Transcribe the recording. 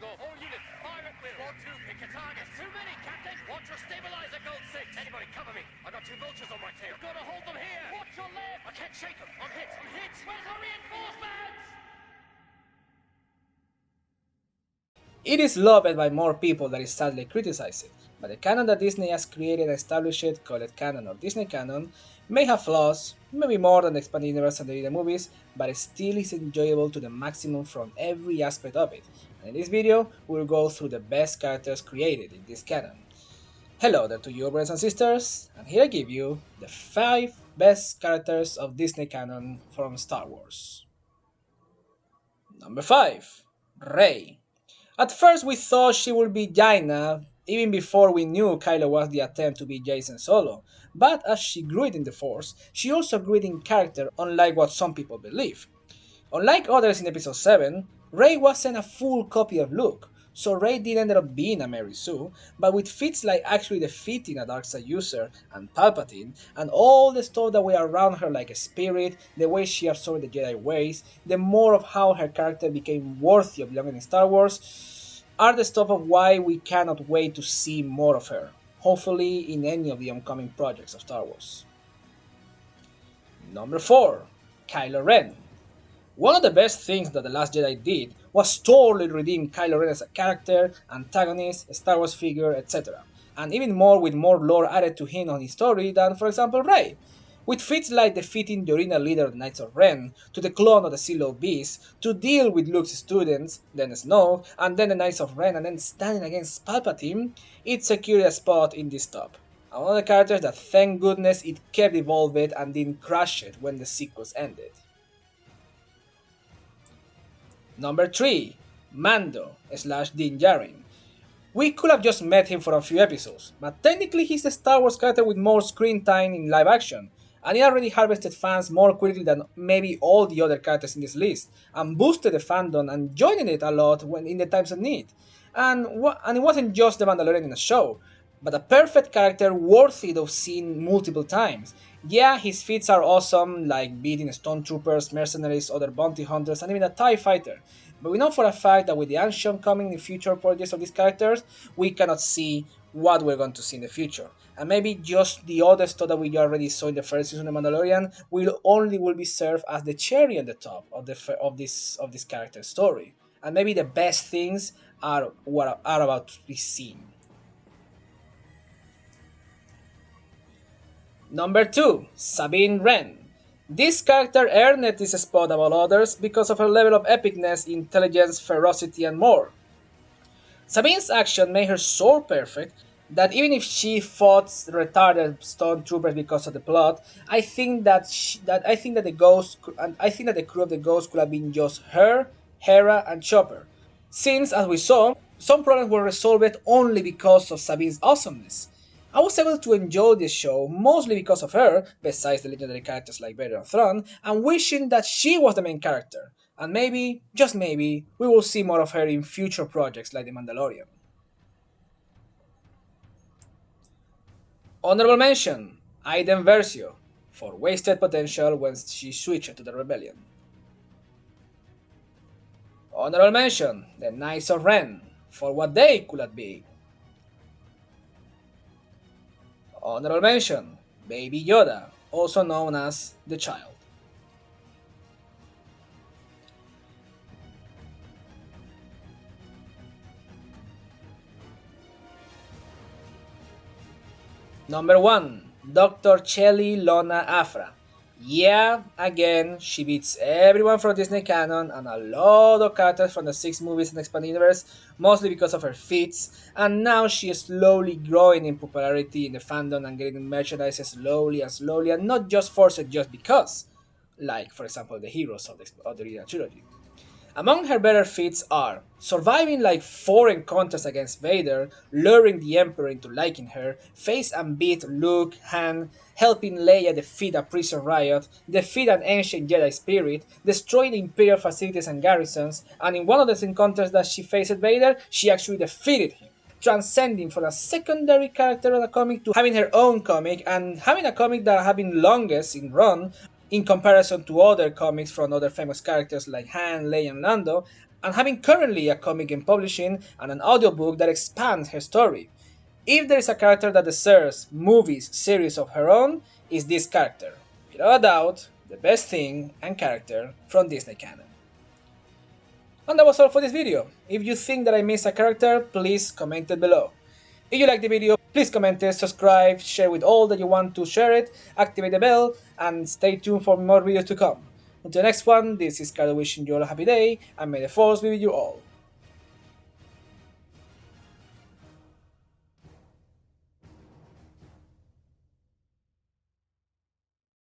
off. All units, fire at will. 1-2, pick a target. Too many, Captain. Watch your stabilizer, Gold 6. Anybody cover me. I got 2 vultures on my tail. You've got to hold them here. Watch your left. I can't shake them. I'm hit. I'm hit. Where's our reinforcements? It is loved by more people than it sadly criticized. But the canon that Disney has created and established, called Canon or Disney Canon, may have flaws, maybe more than the expanded universe and the movies, but it still is enjoyable to the maximum from every aspect of it. And in this video, we'll go through the best characters created in this canon. Hello there to you brothers and sisters, and here I give you the 5 best characters of Disney canon from Star Wars. Number 5. Rey. At first we thought she would be Jaina, even before we knew Kylo was the attempt to be Jacen Solo, but as she grew in the Force, she also grew in character, unlike what some people believe. Unlike others in Episode 7, Rey wasn't a full copy of Luke, so Rey did end up being a Mary Sue, but with feats like actually defeating a Darkseid user and Palpatine, and all the stuff that were around her like a spirit, the way she absorbed the Jedi ways, the more of how her character became worthy of belonging in Star Wars, are the stuff of why we cannot wait to see more of her, hopefully in any of the upcoming projects of Star Wars. Number 4. Kylo Ren. One of the best things that The Last Jedi did was totally redeem Kylo Ren as a character, antagonist, Star Wars figure, etc. And even more with more lore added to him on his story than, for example, Rey. With feats like defeating the original leader of the Knights of Ren, to the clone of the Silo Beast, to deal with Luke's students, then Snoke, and then the Knights of Ren, and then standing against Palpatine, it secured a spot in this top. And one of the characters that, thank goodness, it kept evolving and didn't crash it when the sequels ended. Number 3. Mando / Din Djarin. We could have just met him for a few episodes, but technically he's the Star Wars character with more screen time in live action, and he already harvested fans more quickly than maybe all the other characters in this list, and boosted the fandom and joining it a lot when in the times of need. And it wasn't just the Mandalorian in the show, but a perfect character worthy of seeing multiple times. Yeah, his feats are awesome, like beating stormtroopers, mercenaries, other bounty hunters, and even a TIE fighter. But we know for a fact that with the action coming in future projects of these characters, we cannot see what we're going to see in the future. And maybe just the other stuff that we already saw in the first season of Mandalorian will be served as the cherry on the top of this character's story. And maybe the best things are what are about to be seen. Number 2. Sabine Wren. This character earned this spot above others because of her level of epicness, intelligence, ferocity, and more. Sabine's action made her so perfect that even if she fought retarded stormtroopers because of the plot, I think that the crew of the Ghost could have been just her, Hera, and Chopper. Since, as we saw, some problems were resolved only because of Sabine's awesomeness. I was able to enjoy this show mostly because of her, besides the legendary characters like Vader and Thrawn, and wishing that she was the main character. And maybe, just maybe, we will see more of her in future projects like The Mandalorian. Honorable mention, Iden Versio, for wasted potential when she switched to the Rebellion. Honorable mention, the Knights of Ren, for what they could have been. Honorable mention, Baby Yoda, also known as the Child. Number 1. Dr. Chelly Lona Afra. Yeah, again, she beats everyone from Disney canon and a lot of characters from the 6 movies and expanded universe, mostly because of her feats, and now she is slowly growing in popularity in the fandom and getting merchandise slowly and not just forced just because, like for example the heroes of the original trilogy. Among her better feats are surviving like 4 encounters against Vader, luring the Emperor into liking her, face and beat Luke, Han, helping Leia defeat a prison riot, defeat an ancient Jedi spirit, destroying Imperial facilities and garrisons, and in one of the encounters that she faced Vader, she actually defeated him, transcending from a secondary character in a comic to having her own comic, and having a comic that have been longest in run, in comparison to other comics from other famous characters like Han, Leia, and Lando, and having currently a comic in publishing and an audiobook that expands her story. If there is a character that deserves movies, series of her own, is this character. Without a doubt, the best thing and character from Disney Canon. And that was all for this video. If you think that I missed a character, please comment it below. If you like the video, please comment it, subscribe, share with all that you want to share it, activate the bell, and stay tuned for more videos to come. Until the next one, this is Carlo wishing you all a happy day, and may the force be with you all.